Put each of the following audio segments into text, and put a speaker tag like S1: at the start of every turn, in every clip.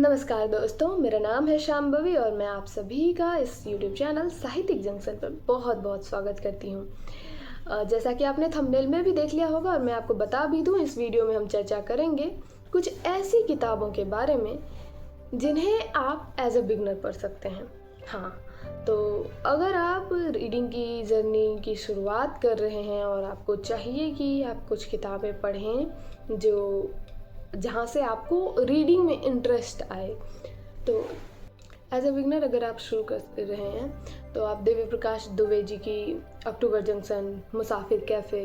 S1: नमस्कार दोस्तों, मेरा नाम है शाम्भवी और मैं आप सभी का इस यूट्यूब चैनल साहित्यिक जंक्शन पर बहुत बहुत स्वागत करती हूँ। जैसा कि आपने थंबनेल में भी देख लिया होगा और मैं आपको बता भी दूँ, इस वीडियो में हम चर्चा करेंगे कुछ ऐसी किताबों के बारे में जिन्हें आप एज अ बिगनर पढ़ सकते हैं। हाँ, तो अगर आप रीडिंग की जर्नी की शुरुआत कर रहे हैं और आपको चाहिए कि आप कुछ किताबें पढ़ें जहाँ से आपको रीडिंग में इंटरेस्ट आए, तो एज अ बिगनर अगर आप शुरू कर रहे हैं तो आप देवी प्रकाश दुबे जी की अक्टूबर जंक्शन, मुसाफिर कैफ़े,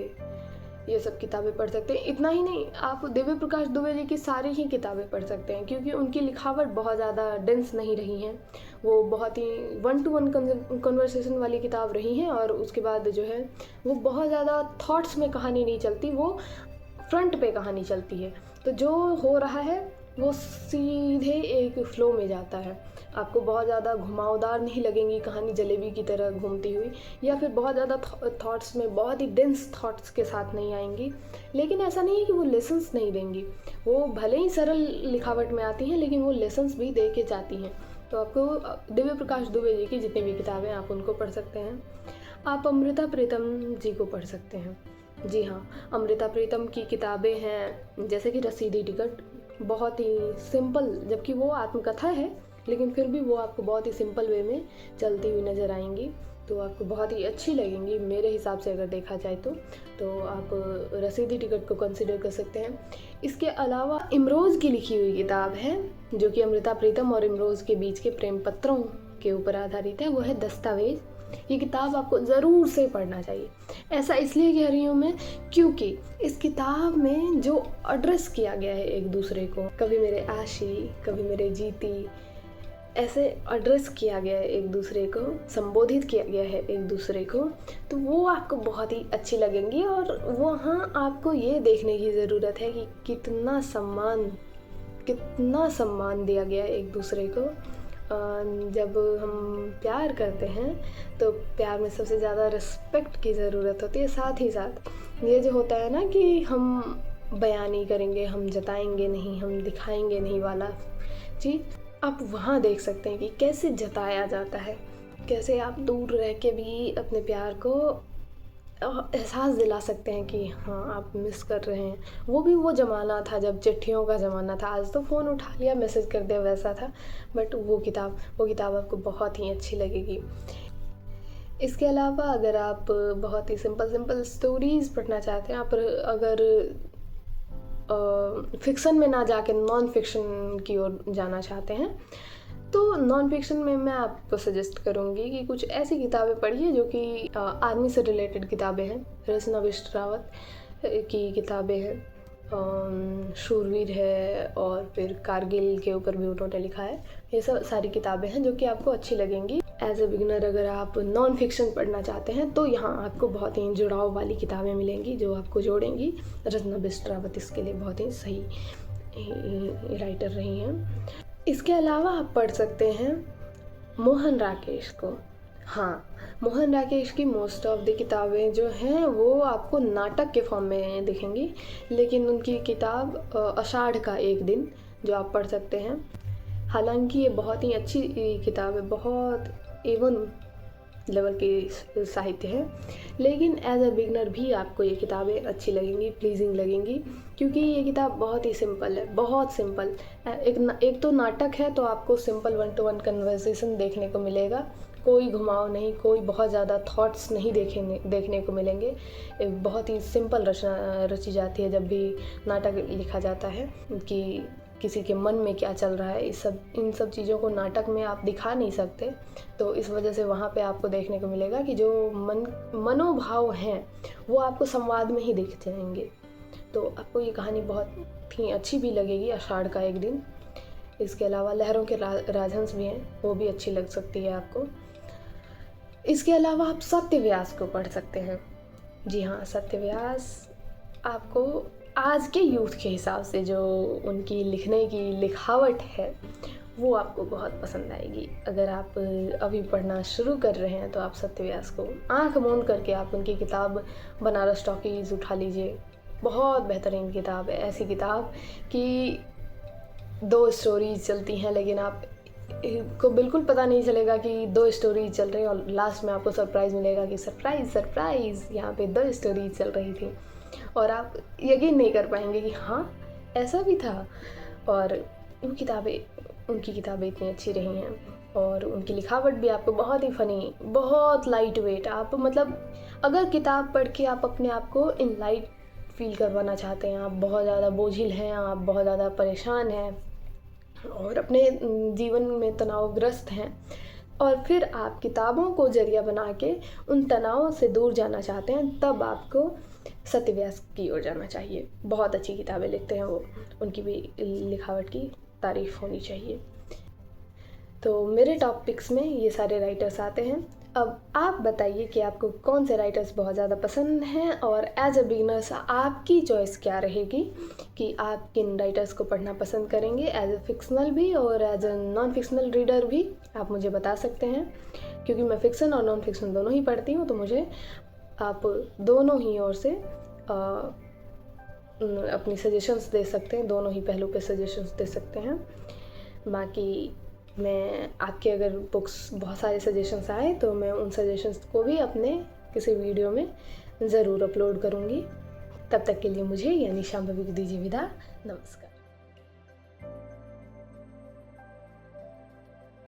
S1: ये सब किताबें पढ़ सकते हैं। इतना ही नहीं, आप देवी प्रकाश दुबे जी की सारी ही किताबें पढ़ सकते हैं क्योंकि उनकी लिखावट बहुत ज़्यादा डेंस नहीं रही हैं। वो बहुत ही 1-to-1 कन्वर्सेशन वाली किताब रही हैं और उसके बाद जो है वो बहुत ज़्यादा थॉट्स में कहानी नहीं चलती, वो फ्रंट पे कहानी चलती है। तो जो हो रहा है वो सीधे एक फ्लो में जाता है। आपको बहुत ज़्यादा घुमावदार नहीं लगेंगी कहानी, जलेबी की तरह घूमती हुई, या फिर बहुत ज़्यादा थॉट्स में बहुत ही डेंस थॉट्स के साथ नहीं आएंगी। लेकिन ऐसा नहीं है कि वो लेसन्स नहीं देंगी, वो भले ही सरल लिखावट में आती हैं लेकिन वो लेसन्स भी दे के जाती हैं। तो आपको देवी प्रकाश दुबे जी की जितनी भी किताबें आप उनको पढ़ सकते हैं। आप अमृता प्रीतम जी को पढ़ सकते हैं। जी हाँ, अमृता प्रीतम की किताबें हैं जैसे कि रसीदी टिकट, बहुत ही सिंपल, जबकि वो आत्मकथा है लेकिन फिर भी वो आपको बहुत ही सिंपल वे में चलती हुई नज़र आएंगी, तो आपको बहुत ही अच्छी लगेंगी मेरे हिसाब से अगर देखा जाए तो आप रसीदी टिकट को कंसिडर कर सकते हैं। इसके अलावा इमरोज़ की लिखी हुई किताब है जो कि अमृता प्रीतम और इमरोज़ के बीच के प्रेम पत्रों के ऊपर आधारित है, वो है दस्तावेज। ये किताब आपको ज़रूर से पढ़ना चाहिए। ऐसा इसलिए कह रही हूँ मैं क्योंकि इस किताब में जो एड्रेस किया गया है एक दूसरे को, कभी मेरे आशी, कभी मेरे जीती, ऐसे एड्रेस किया गया है एक दूसरे को, संबोधित किया गया है एक दूसरे को, तो वो आपको बहुत ही अच्छी लगेंगी। और वहाँ आपको ये देखने की ज़रूरत है कि कितना सम्मान दिया गया है एक दूसरे को। जब हम प्यार करते हैं तो प्यार में सबसे ज़्यादा रिस्पेक्ट की ज़रूरत होती है। साथ ही साथ ये जो होता है ना कि हम बयान नहीं करेंगे, हम जताएंगे नहीं, हम दिखाएंगे नहीं वाला चीज़, आप वहाँ देख सकते हैं कि कैसे जताया जाता है, कैसे आप दूर रह के भी अपने प्यार को एहसास दिला सकते हैं कि हाँ आप मिस कर रहे हैं। वो भी वो ज़माना था जब चिट्ठियों का ज़माना था, आज तो फ़ोन उठा लिया, मैसेज कर दिया, वैसा था। बट वो किताब आपको बहुत ही अच्छी लगेगी। इसके अलावा अगर आप बहुत ही सिंपल स्टोरीज़ पढ़ना चाहते हैं, आप अगर फिक्सन में ना जाके नॉन फिक्शन की ओर जाना चाहते हैं, तो नॉन फिक्शन में मैं आपको सजेस्ट करूँगी कि कुछ ऐसी किताबें पढ़िए जो कि आर्मी से रिलेटेड किताबें हैं। रचना बिष्ट रावत की किताबें हैं, शूरवीर है और फिर कारगिल के ऊपर भी उन्होंने लिखा है। ये सब सारी किताबें हैं जो कि आपको अच्छी लगेंगी। एज ए बिगिनर अगर आप नॉन फिक्शन पढ़ना चाहते हैं तो यहाँ आपको बहुत ही जुड़ाव वाली किताबें मिलेंगी जो आपको जोड़ेंगी। रचना बिष्ट रावत इसके लिए बहुत ही सही राइटर रही हैं। इसके अलावा आप पढ़ सकते हैं मोहन राकेश को। हाँ, मोहन राकेश की मोस्ट ऑफ द किताबें जो हैं वो आपको नाटक के फॉर्म में दिखेंगी, लेकिन उनकी किताब आषाढ़ का एक दिन जो आप पढ़ सकते हैं, हालांकि ये बहुत ही अच्छी किताब है, बहुत एवन लेवल की साहित्य है, लेकिन एज अ बिगनर भी आपको ये किताबें अच्छी लगेंगी, प्लीजिंग लगेंगी, क्योंकि ये किताब बहुत ही सिंपल है, बहुत सिंपल। एक तो नाटक है तो आपको सिंपल 1-to-1 कन्वर्सेशन देखने को मिलेगा, कोई घुमाव नहीं, कोई बहुत ज़्यादा थॉट्स नहीं देखने को मिलेंगे। एक बहुत ही सिंपल रचना रची जाती है जब भी नाटक लिखा जाता है कि किसी के मन में क्या चल रहा है, इन सब चीज़ों को नाटक में आप दिखा नहीं सकते, तो इस वजह से वहाँ पे आपको देखने को मिलेगा कि जो मनोभाव हैं वो आपको संवाद में ही दिख जाएंगे। तो आपको ये कहानी बहुत ही अच्छी भी लगेगी, आषाढ़ का एक दिन। इसके अलावा लहरों के राजहंस भी हैं, वो भी अच्छी लग सकती है आपको। इसके अलावा आप सत्यव्यास को पढ़ सकते हैं। जी हाँ, सत्यव्यास आपको आज के यूथ के हिसाब से जो उनकी लिखने की लिखावट है वो आपको बहुत पसंद आएगी। अगर आप अभी पढ़ना शुरू कर रहे हैं तो आप सत्यव्यास को आंख मूंद करके आप उनकी किताब बनारस टॉकीज उठा लीजिए। बहुत बेहतरीन किताब है, ऐसी किताब कि 2 स्टोरीज चलती हैं, लेकिन आप को बिल्कुल पता नहीं चलेगा कि 2 स्टोरीज चल रही हैं और लास्ट में आपको सरप्राइज़ मिलेगा कि सरप्राइज़ सरप्राइज़ यहाँ पे 2 स्टोरीज चल रही थी और आप यकीन नहीं कर पाएंगे कि हाँ ऐसा भी था। और उनकी किताबें इतनी अच्छी रही हैं और उनकी लिखावट भी आपको बहुत ही फ़नी, बहुत लाइट वेट, आप मतलब अगर किताब पढ़ के आप अपने आप को इन लाइट फील करवाना चाहते हैं, आप बहुत ज़्यादा बोझिल हैं, आप बहुत ज़्यादा परेशान हैं और अपने जीवन में तनावग्रस्त हैं और फिर आप किताबों को ज़रिया बना के उन तनावों से दूर जाना चाहते हैं, तब आपको सत्यव्यास की ओर जाना चाहिए। बहुत अच्छी किताबें लिखते हैं वो, उनकी भी लिखावट की तारीफ़ होनी चाहिए। तो मेरे टॉपिक्स में ये सारे राइटर्स आते हैं। अब आप बताइए कि आपको कौन से राइटर्स बहुत ज़्यादा पसंद हैं और एज अ बिगिनर्स आपकी चॉइस क्या रहेगी कि आप किन राइटर्स को पढ़ना पसंद करेंगे, एज अ फिक्शनल भी और as a non fictional reader भी आप मुझे बता सकते हैं, क्योंकि मैं फ़िक्शन और नॉन फिक्शन दोनों ही पढ़ती हूँ, तो मुझे आप दोनों ही ओर से अपनी सजेशंस दे सकते हैं, दोनों ही पहलू पे सजेशंस दे सकते हैं। बाकी मैं आपके अगर बुक्स बहुत सारे सजेशंस आए तो मैं उन सजेशंस को भी अपने किसी वीडियो में ज़रूर अपलोड करूँगी। तब तक के लिए मुझे यानी शांभवी को दीजिए विदा। नमस्कार।